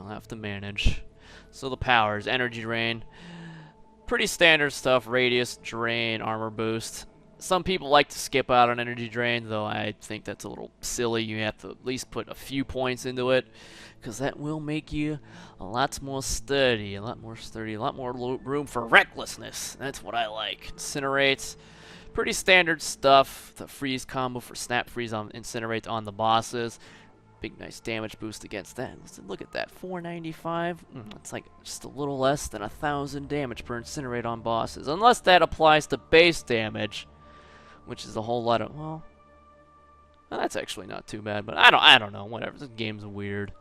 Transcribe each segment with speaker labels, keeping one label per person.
Speaker 1: I'll have to manage. So the powers, energy drain. Pretty standard stuff, radius, drain, armor boost. Some people like to skip out on energy drain, though I think that's a little silly. You have to at least put a few points into it, because that will make you a lot more sturdy, a lot more room for recklessness. That's what I like. Incinerates, pretty standard stuff. The freeze combo for snap freeze on Incinerate on the bosses. Big nice damage boost against that. Look at that, 495. It's like just a little less than 1,000 damage per Incinerate on bosses, unless that applies to base damage, which is a whole lot of, well, that's actually not too bad, but I don't know, whatever. This game's weird.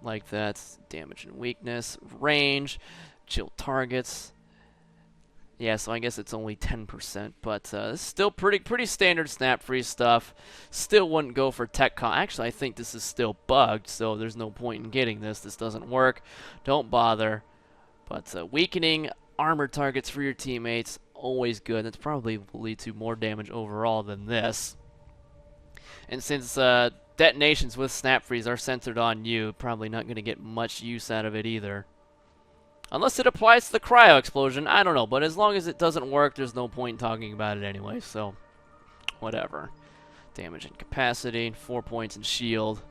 Speaker 1: Like that, damage and weakness, range, chill targets. Yeah, so I guess it's only 10%, but it's still pretty standard snap freeze stuff. Still wouldn't go for tech con. Actually, I think this is still bugged, so there's no point in getting this. This doesn't work. Don't bother. But weakening armor targets for your teammates, always good. That's probably will lead to more damage overall than this. And since detonations with snap freeze are centered on you, probably not going to get much use out of it either. Unless it applies to the cryo explosion, I don't know. But as long as it doesn't work, there's no point in talking about it anyway, so whatever. Damage and capacity, 4 points in shield.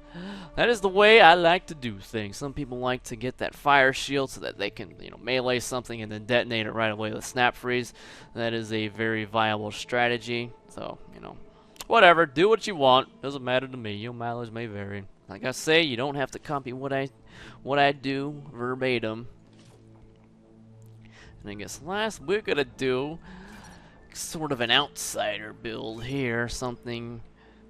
Speaker 1: That is the way I like to do things. Some people like to get that fire shield so that they can, melee something and then detonate it right away with snap freeze. That is a very viable strategy. So, whatever, do what you want. Doesn't matter to me. Your mileage may vary. Like I say, you don't have to copy what I do verbatim. And I guess last we're gonna do sort of an outsider build here, something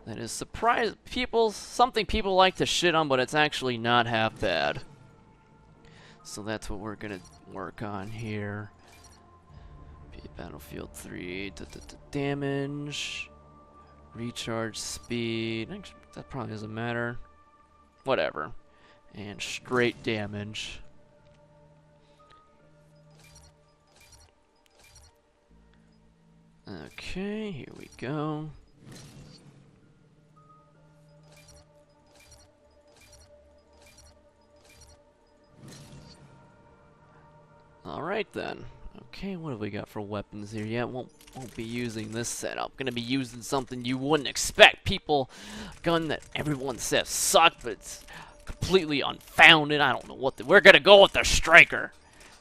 Speaker 1: that is something people like to shit on, but it's actually not half bad. So that's what we're gonna work on here. Battlefield 3 damage, recharge speed. Actually, that probably doesn't matter. Whatever. And straight damage. Okay, here we go. Alright then. Okay, what have we got for weapons here? Yeah, won't be using this setup. Gonna be using something you wouldn't expect. Gun that everyone says sucked, but it's completely unfounded. I don't know what we're gonna go with the striker.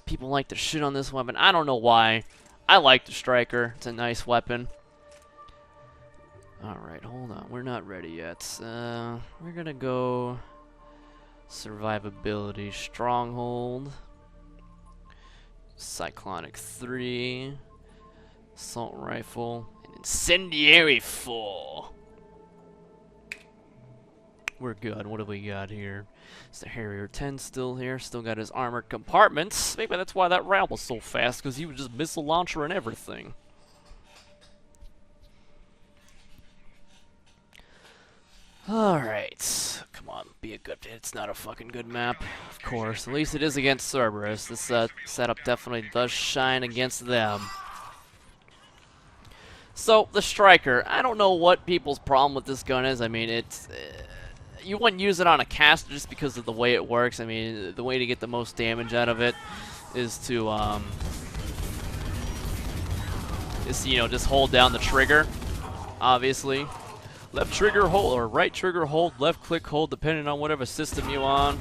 Speaker 1: People like to shit on this weapon. I don't know why. I like the striker. It's a nice weapon. Alright, hold on. We're not ready yet. We're gonna go survivability, stronghold, cyclonic 3, assault rifle, and incendiary 4. We're good. What do we got here? Is the Harrier 10 still here? Still got his armored compartments. Maybe that's why that round was so fast, because he was just missile launcher and everything. Alright. Come on, be a good... It's not a fucking good map, of course. At least it is against Cerberus. This setup definitely does shine against them. So, the striker. I don't know what people's problem with this gun is. I mean, it's... you wouldn't use it on a caster just because of the way it works. I mean, the way to get the most damage out of it is to, just hold down the trigger, obviously. Left trigger hold, or right trigger hold, left click hold, depending on whatever system you're on.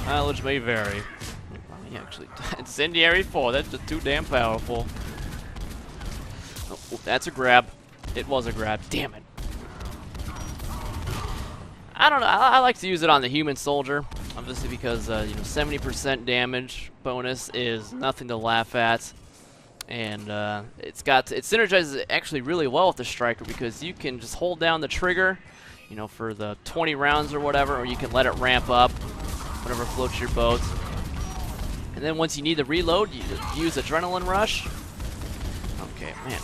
Speaker 1: Mileage may vary. Actually, incendiary 4, that's just too damn powerful. Oh, that's a grab. It was a grab. Damn it. I don't know. I like to use it on the human soldier, obviously because 70% damage bonus is nothing to laugh at, and it synergizes actually really well with the striker because you can just hold down the trigger, for the 20 rounds or whatever, or you can let it ramp up, whatever floats your boat. And then once you need to reload, you use adrenaline rush. Okay, man.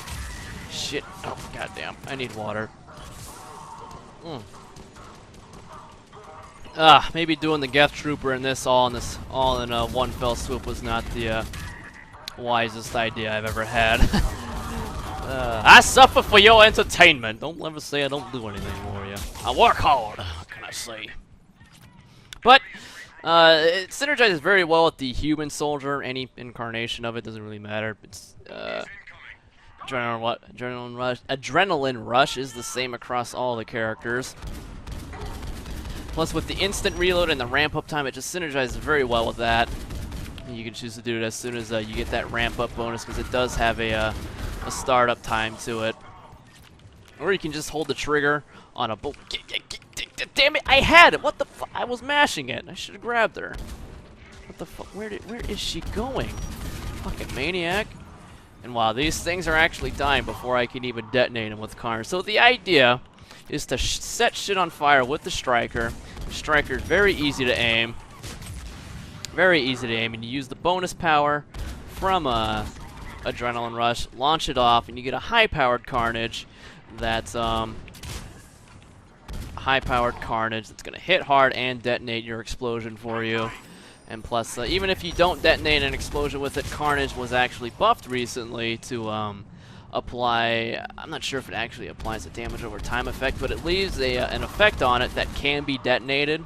Speaker 1: Shit. Oh, goddamn. I need water. Maybe doing the Geth Trooper and this all in one fell swoop was not the wisest idea I've ever had. I suffer for your entertainment. Don't ever say I don't do anything for you. I work hard. What can I say? But It synergizes very well with the human soldier. Any incarnation of it doesn't really matter. It's adrenaline rush is the same across all the characters. Plus, with the instant reload and the ramp up time, it just synergizes very well with that. And you can choose to do it as soon as you get that ramp up bonus, because it does have a startup time to it. Or you can just hold the trigger on a bolt. Damn it! I had it. What the fuck? I was mashing it. I should have grabbed her. What the fuck? Where is she going? Fucking maniac! And wow, these things are actually dying before I can even detonate them with Karn. So the idea is to set shit on fire with the striker. The striker is very easy to aim. Very easy to aim, and you use the bonus power from Adrenaline Rush, launch it off, and you get a high-powered Carnage that's high-powered Carnage that's going to hit hard and detonate your explosion for you. And plus, even if you don't detonate an explosion with it, Carnage was actually buffed recently to apply, I'm not sure if it actually applies a damage over time effect, but it leaves an effect on it that can be detonated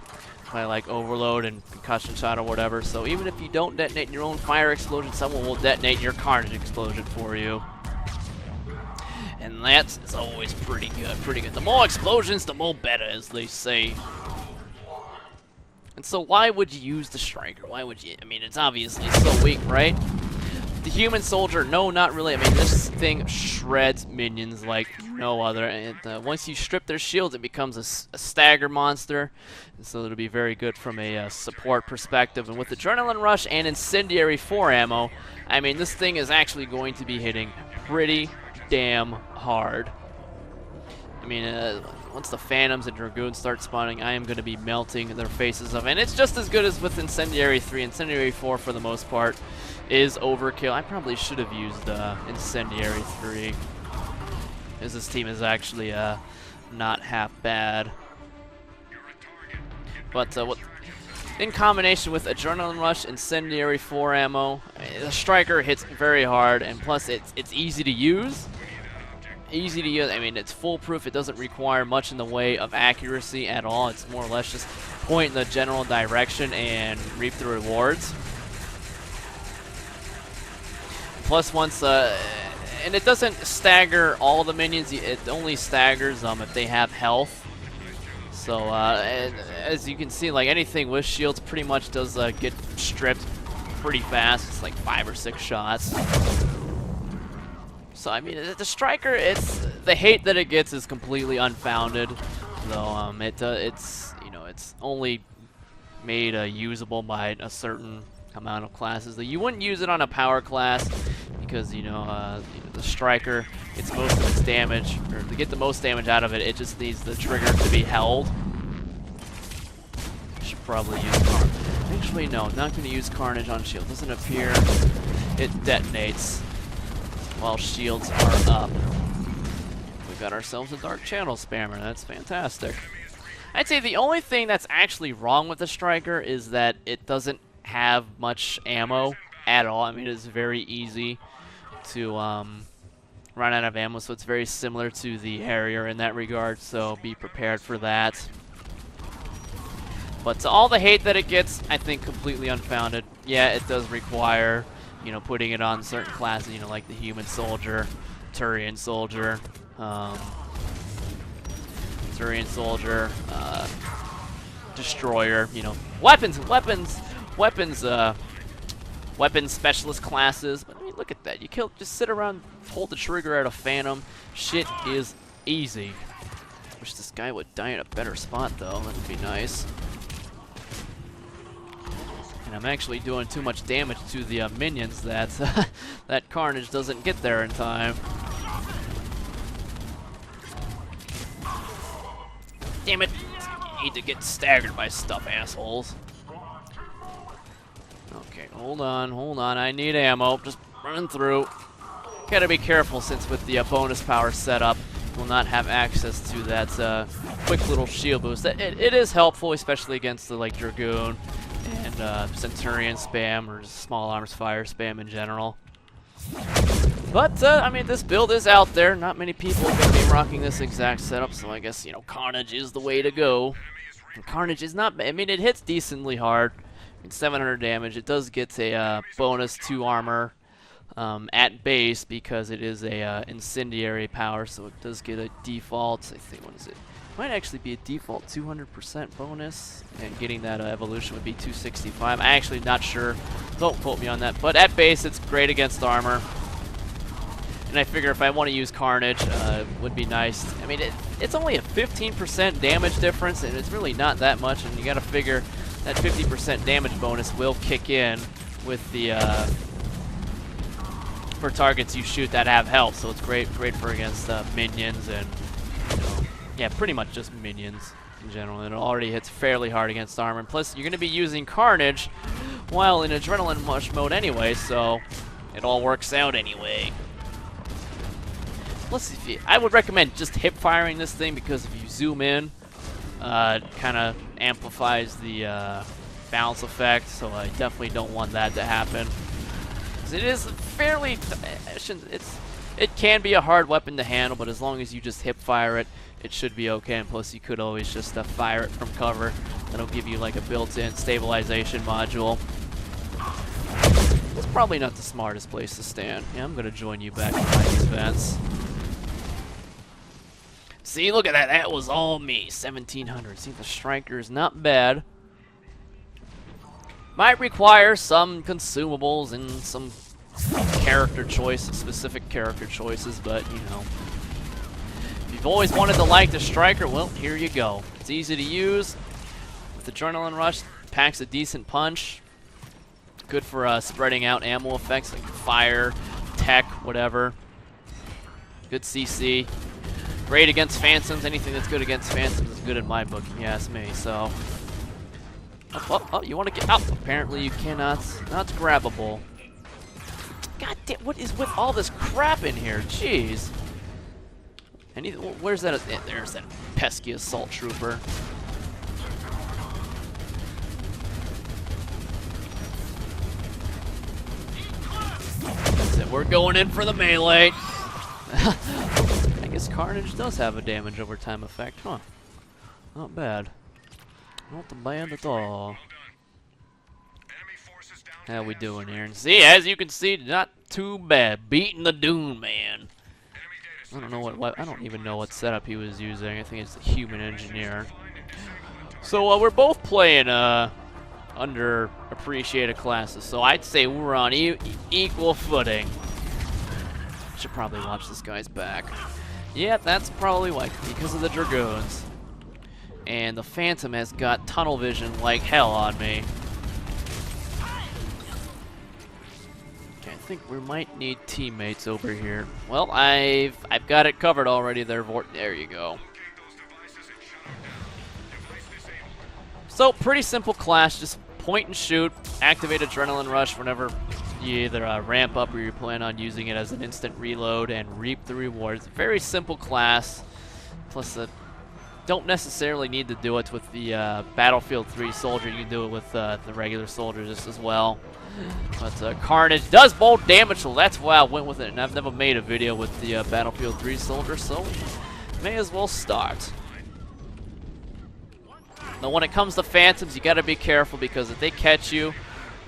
Speaker 1: by like overload and concussion shot or whatever. So even if you don't detonate your own fire explosion, someone will detonate your Carnage explosion for you. And that is always pretty good, pretty good. The more explosions, the more better, as they say. And so why would you use the striker? Why would you? I mean, it's obviously so weak, right? The human soldier, no, not really. I mean, this thing shreds minions like no other. And once you strip their shields, it becomes a stagger monster. And so it'll be very good from a support perspective. And with Adrenaline Rush and Incendiary 4 ammo, I mean, this thing is actually going to be hitting pretty damn hard. I mean, once the Phantoms and Dragoons start spawning, I am going to be melting their faces off. And it's just as good as with Incendiary 3. Incendiary 4, for the most part, is overkill. I probably should have used Incendiary 3, as this team is actually not half bad. But in combination with Adrenaline Rush, Incendiary 4 ammo, the striker hits very hard, and plus it's easy to use. Easy to use. I mean, it's foolproof. It doesn't require much in the way of accuracy at all. It's more or less just point in the general direction and reap the rewards. Plus, once and it doesn't stagger all the minions. It only staggers if they have health. So and as you can see, like anything with shields pretty much does get stripped pretty fast. It's like 5 or 6 shots. So I mean, the striker, the hate that it gets is completely unfounded. Though it's it's only made usable by a certain amount of classes. Though you wouldn't use it on a power class because the striker gets most of its damage, or to get the most damage out of it, it just needs the trigger to be held. Should probably use Carnage. Actually, no, not going to use Carnage on shield. Doesn't appear it detonates while shields are up. We got ourselves a Dark Channel spammer. That's fantastic. I'd say the only thing that's actually wrong with the striker is that it doesn't have much ammo at all. I mean, it's very easy to run out of ammo, so it's very similar to the Harrier in that regard, so be prepared for that. But to all the hate that it gets, I think completely unfounded. Yeah, it does require, putting it on certain classes, like the Human Soldier, Turian Soldier, Destroyer, weapons specialist classes. But I mean, look at that. You just sit around, hold the trigger at a Phantom. Shit is easy. Wish this guy would die in a better spot, though. That would be nice. And I'm actually doing too much damage to the minions that that Carnage doesn't get there in time. Damn it! I need to get staggered by stuff, assholes. Okay, hold on. I need ammo. Just running through. Gotta be careful, since with the bonus power setup, will not have access to that quick little shield boost. It is helpful, especially against the Dragoon and Centurion spam, or small arms fire spam in general. But I mean, this build is out there. Not many people are going to be rocking this exact setup, so I guess Carnage is the way to go. And Carnage is not. I mean, it hits decently hard. It's 700 damage. It does get a bonus 2 armor at base because it is a incendiary power, so it does get a default. I think, what is it? Might actually be a default 200% bonus, and getting that evolution would be 265. I'm actually not sure. Don't quote me on that. But at base, it's great against armor. And I figure if I want to use Carnage, it would be nice. I mean, it's only a 15% damage difference, and it's really not that much. And you got to figure that 50% damage bonus will kick in with the for targets you shoot that have health. So it's great for against minions and, you know, yeah, pretty much just minions in general. And it already hits fairly hard against armor. And plus, you're going to be using Carnage while in Adrenaline Rush mode anyway, so it all works out anyway. Plus, I would recommend just hip firing this thing, because if you zoom in, it kind of amplifies the bounce effect, so I definitely don't want that to happen. It is fairly, it can be a hard weapon to handle, but as long as you just hip fire it, it should be okay. And plus, you could always just fire it from cover. That'll give you like a built-in stabilization module. It's probably not the smartest place to stand. Yeah, I'm gonna join you back in my events. See, look at that. That was all me. 1700. See, the striker is not bad. Might require some consumables and some character choices, specific character choices, but, you know. If you've always wanted to like the striker, well, here you go. It's easy to use. With Adrenaline Rush, packs a decent punch. Good for spreading out ammo effects like fire, tech, whatever. Good CC. Great against Phantoms. Anything that's good against Phantoms is good in my book, if you ask me. So, oh, you want to get out? Apparently, you cannot. Not grabbable. God damn! What is with all this crap in here? Jeez. Where's that? There's that pesky assault trooper. That's it. We're going in for the melee. I guess Carnage does have a damage over time effect, huh? Not bad. Not bad at all. How we doing here? And see, as you can see, not too bad. Beating the Dune Man. I don't know what I don't even know what setup he was using. I think it's the Human Engineer. So we're both playing underappreciated classes. So I'd say we're on equal footing. Should probably watch this guy's back. Yeah, that's probably why, because of the Dragoons. And the Phantom has got tunnel vision like hell on me. Okay, I think we might need teammates over here. Well, I've got it covered already there, Vort. There you go. So, pretty simple class, just point and shoot, activate Adrenaline Rush whenever you either ramp up or you plan on using it as an instant reload and reap the rewards. Very simple class. Plus, don't necessarily need to do it with the Battlefield 3 soldier. You can do it with the regular soldier just as well. But Carnage does bolt damage, so that's why I went with it. And I've never made a video with the Battlefield 3 soldier, so may as well start. Now, when it comes to Phantoms, you got to be careful, because if they catch you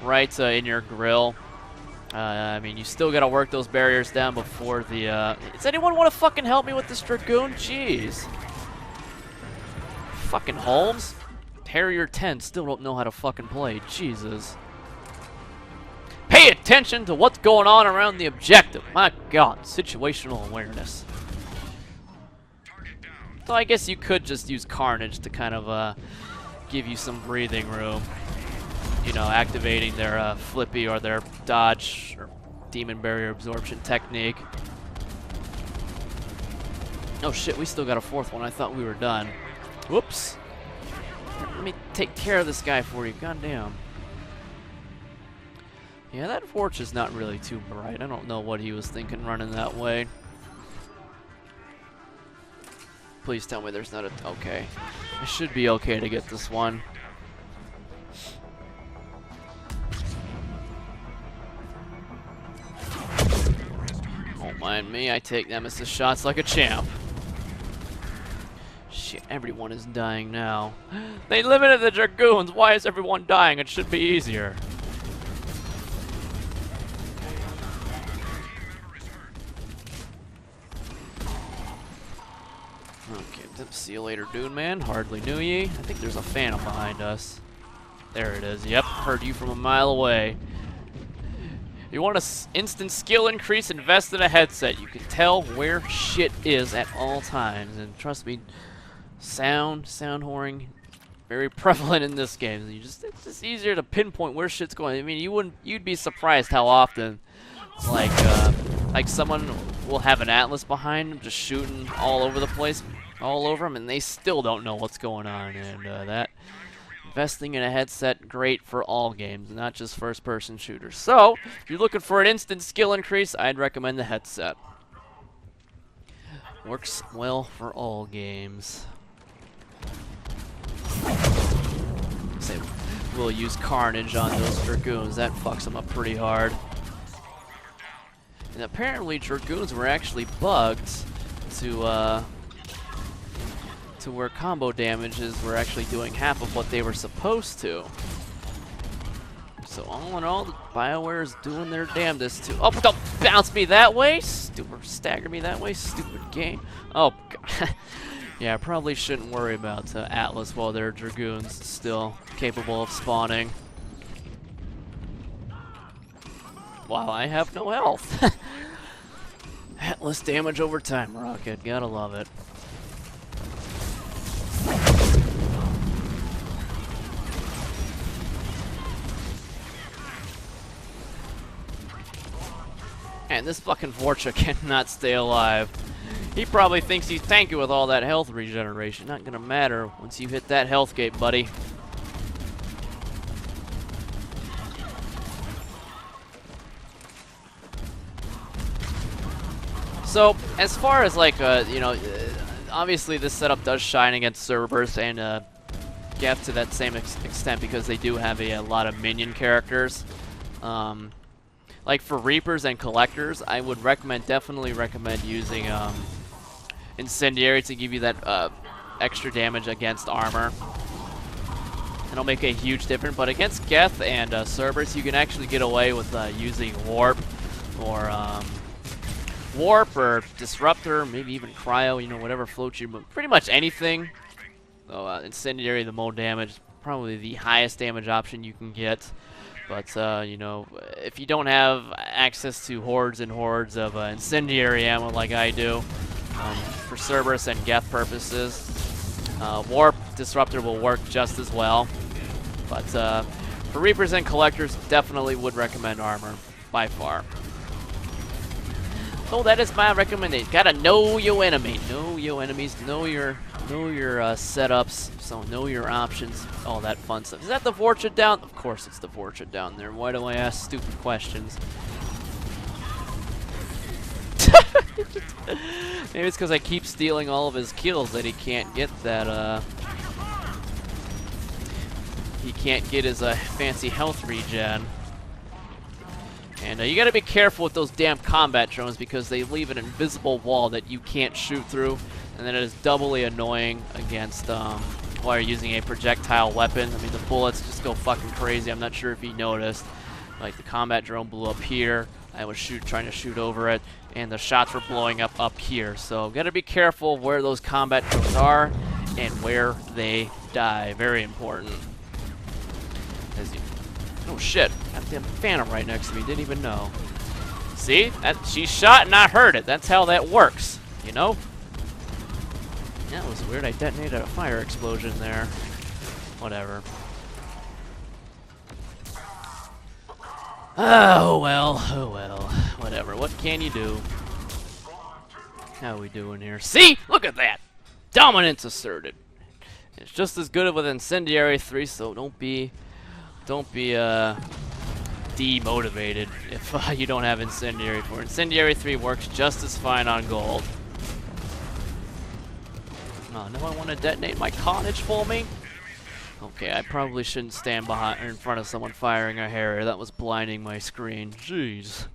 Speaker 1: right in your grill, I mean, you still got to work those barriers down before the... Does anyone want to fucking help me with this Dragoon? Jeez. Fucking Holmes? Harrier 10 still don't know how to fucking play. Jesus. Pay attention to what's going on around the objective. My God. Situational awareness. So I guess you could just use Carnage to kind of give you some breathing room. You know, activating their flippy or their dodge or demon barrier absorption technique. Oh shit, we still got a fourth one. I thought we were done. Whoops. Let me take care of this guy for you. Goddamn. Yeah, that Forge is not really too bright. I don't know what he was thinking running that way. Please tell me there's not a... Okay. I should be okay to get this one. Don't mind me, I take Nemesis shots like a champ. Shit, everyone is dying now. They limited the Dragoons. Why is everyone dying? It should be easier. Okay, see you later, Dune Man. Hardly knew ye. I think there's a phantom behind us. There it is. Yep, heard you from a mile away. You want an instant skill increase? Invest in a headset. You can tell where shit is at all times. And trust me, sound whoring, very prevalent in this game. It's just easier to pinpoint where shit's going. I mean, you'd be surprised how often, like someone will have an Atlas behind them, just shooting all over the place, all over them, and they still don't know what's going on. And that. Investing in a headset, great for all games, not just first-person shooters. So, if you're looking for an instant skill increase, I'd recommend the headset. Works well for all games. Say, we'll use Carnage on those Dragoons. That fucks them up pretty hard. And apparently, Dragoons were actually bugged to where combo damages were actually doing half of what they were supposed to. So all in all, BioWare is doing their damnedest to— oh, don't bounce me that way! Stupid, stagger me that way, stupid game. Oh, God. Yeah, I probably shouldn't worry about Atlas while their Dragoons still capable of spawning. While I have no health. Atlas damage over time rocket, gotta love it. And this fucking Vorcha cannot stay alive. He probably thinks he's tanky with all that health regeneration. Not gonna matter once you hit that health gate, buddy. So, as far as like, obviously this setup does shine against Cerberus and Geth to that same extent because they do have a lot of minion characters. Like for Reapers and Collectors, I would definitely recommend using Incendiary to give you that extra damage against armor. It'll make a huge difference, but against Geth and Cerberus, you can actually get away with using Warp or Disruptor, maybe even Cryo, whatever floats you, but pretty much anything. So Incendiary, the most damage, probably the highest damage option you can get. But, if you don't have access to hordes and hordes of incendiary ammo like I do, for Cerberus and Geth purposes, Warp Disruptor will work just as well. But for Reapers and Collectors, definitely would recommend armor, by far. So that is my recommendation. Gotta know your enemy. Know your enemies, know your setups, so know your options, all that fun stuff. Is that the Vorcha down? Of course it's the Vorcha down there. Why do I ask stupid questions? Maybe it's because I keep stealing all of his kills that he can't get that, he can't get his fancy health regen. And you gotta be careful with those damn combat drones because they leave an invisible wall that you can't shoot through. And then it is doubly annoying against while you're using a projectile weapon. I mean, the bullets just go fucking crazy. I'm not sure if you noticed. Like, the combat drone blew up here. I was trying to shoot over it, and the shots were blowing up here. So, gotta be careful where those combat drones are and where they die. Very important. Oh shit! Goddamn phantom right next to me. Didn't even know. See? She shot and I heard it. That's how that works. You know? That was weird. I detonated a fire explosion there. Whatever. Oh well. Whatever. What can you do? How we doing here? See? Look at that! Dominance asserted. It's just as good with Incendiary 3, so don't be demotivated if you don't have Incendiary 4. Incendiary 3 works just as fine on gold. Oh, now I want to detonate my Carnage for me? Okay, I probably shouldn't stand behind or in front of someone firing a Harrier. That was blinding my screen. Jeez.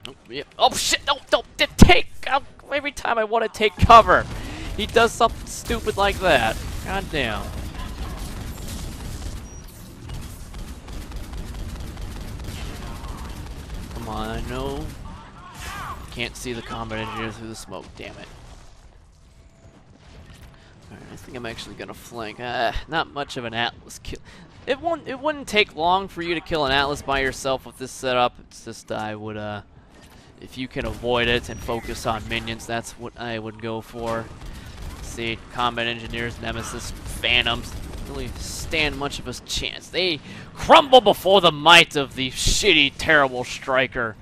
Speaker 1: Oh, yeah. Oh shit! No, don't take! Oh, Every time I want to take cover, he does something stupid like that. God damn. Come on, I know. Can't see the combat engineer through the smoke, damn it. Alright, I think I'm actually gonna flank. Not much of an Atlas kill. It wouldn't take long for you to kill an Atlas by yourself with this setup. It's just I would if you can avoid it and focus on minions, that's what I would go for. See, combat engineers, nemesis, phantoms don't really stand much of a chance. They crumble before the might of the shitty, terrible striker.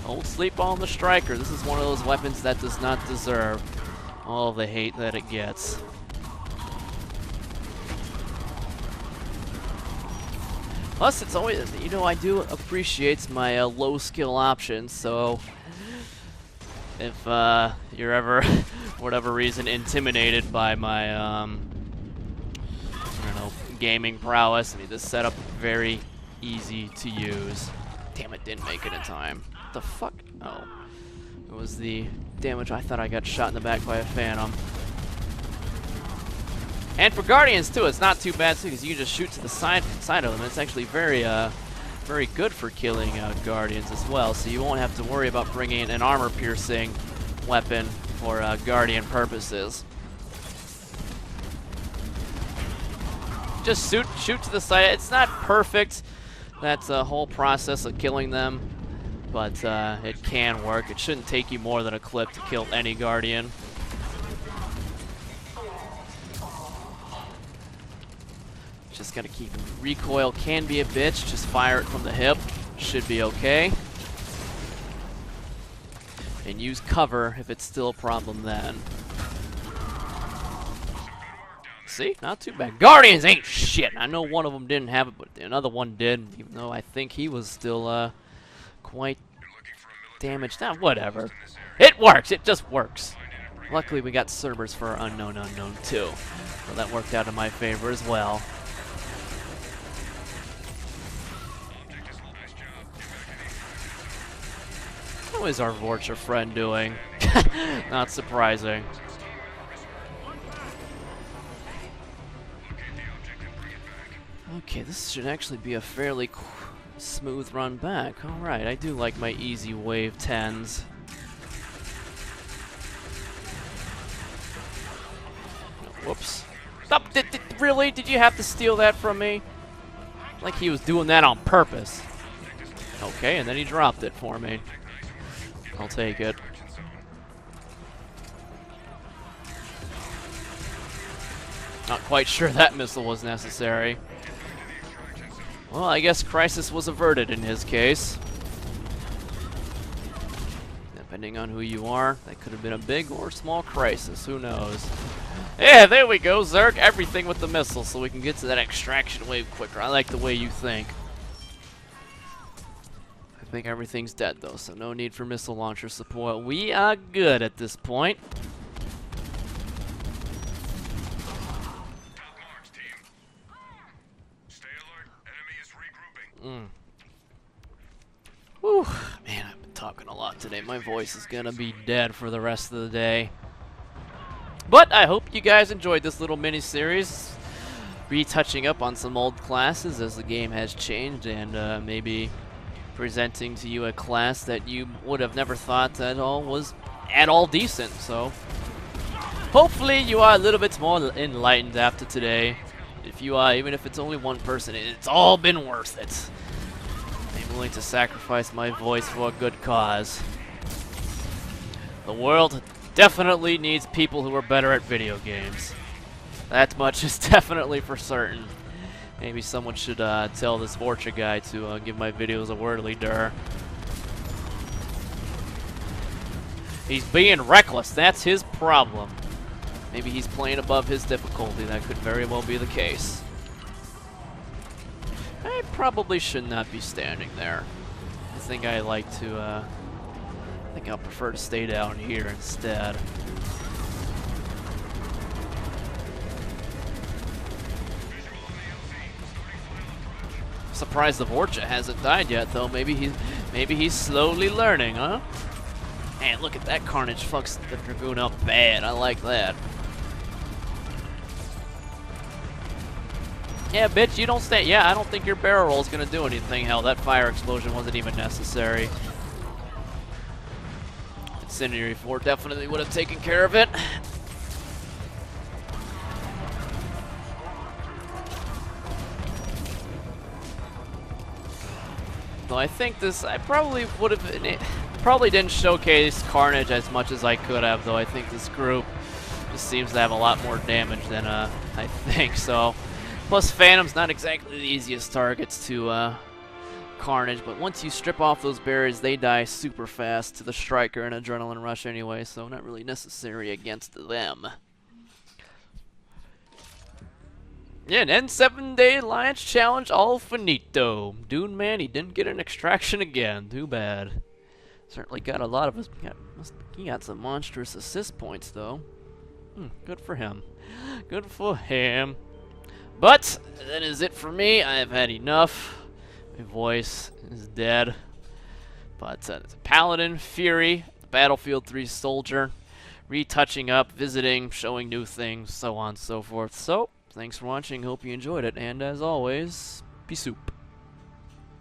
Speaker 1: Don't sleep on the striker. This is one of those weapons that does not deserve all the hate that it gets. Plus, it's always, you know, I do appreciate my low skill options, so if you're ever, for whatever reason, intimidated by my, I don't know, gaming prowess, I mean, this setup is very easy to use. Damn it, didn't make it in time. What the fuck? Oh. It was the damage. I thought I got shot in the back by a phantom. And for Guardians too, it's not too bad too, because you just shoot to the side of them. It's actually very good for killing Guardians as well. So you won't have to worry about bringing an armor-piercing weapon for Guardian purposes. Just shoot to the side. It's not perfect. That's the whole process of killing them. But it can work. It shouldn't take you more than a clip to kill any Guardian. Just gotta keep him. Recoil can be a bitch. Just fire it from the hip. Should be okay. And use cover if it's still a problem then. See? Not too bad. Guardians ain't shit. I know one of them didn't have it, but another one did. Even though I think he was still quite damaged. Nah, whatever. It works. It just works. Luckily, we got Cerberus for Unknown too. So that worked out in my favor as well. How is our Vorcha friend doing? Not surprising. Okay, this should actually be a fairly smooth run back. Alright, I do like my easy wave 10s. Whoops. Stop! Really? Did you have to steal that from me? Like he was doing that on purpose. Okay, and then he dropped it for me. I'll take it. Not quite sure that missile was necessary. Well, I guess crisis was averted in his case. Depending on who you are, that could have been a big or small crisis. Who knows? Yeah, there we go, Zerg. Everything with the missile so we can get to that extraction wave quicker. I like the way you think. I think everything's dead, though, so no need for missile launcher support. We are good at this point. Whew, man, I've been talking a lot today. My voice is gonna be dead for the rest of the day. But I hope you guys enjoyed this little mini-series. Retouching up on some old classes as the game has changed, and maybe presenting to you a class that you would have never thought at all decent. So hopefully you are a little bit more enlightened after today. If you are, even if it's only one person, it's all been worth it. I'm willing to sacrifice my voice for a good cause. The world definitely needs people who are better at video games. That much is definitely for certain. Maybe someone should tell this Vorcha guy to give my videos a whirly dur. He's being reckless. That's his problem. Maybe he's playing above his difficulty. That could very well be the case. I probably should not be standing there. I think I like to, I think I'll prefer to stay down here instead. Surprised the Vorcha hasn't died yet, though. Maybe he's slowly learning, huh? Man, look at that carnage. Fucks the Dragoon up bad. I like that. Yeah, bitch, you don't stand. Yeah, I don't think your barrel roll is gonna do anything. Hell, that fire explosion wasn't even necessary. Incendiary 4 definitely would have taken care of it. Though I think this, I probably would have, probably didn't showcase Carnage as much as I could have, though I think this group just seems to have a lot more damage than I think, so. Plus Phantom's not exactly the easiest targets to Carnage, but once you strip off those berries, they die super fast to the Striker and Adrenaline Rush anyway, so not really necessary against them. Yeah, and then 7-day Alliance Challenge, all finito. Dune Man, he didn't get an extraction again. Too bad. Certainly got a lot of us. He got some monstrous assist points, though. Good for him. Good for him. But that is it for me. I have had enough. My voice is dead. But it's a Paladin, Fury, Battlefield 3 Soldier, retouching up, visiting, showing new things, so on and so forth. So, thanks for watching. Hope you enjoyed it. And as always, peace soup.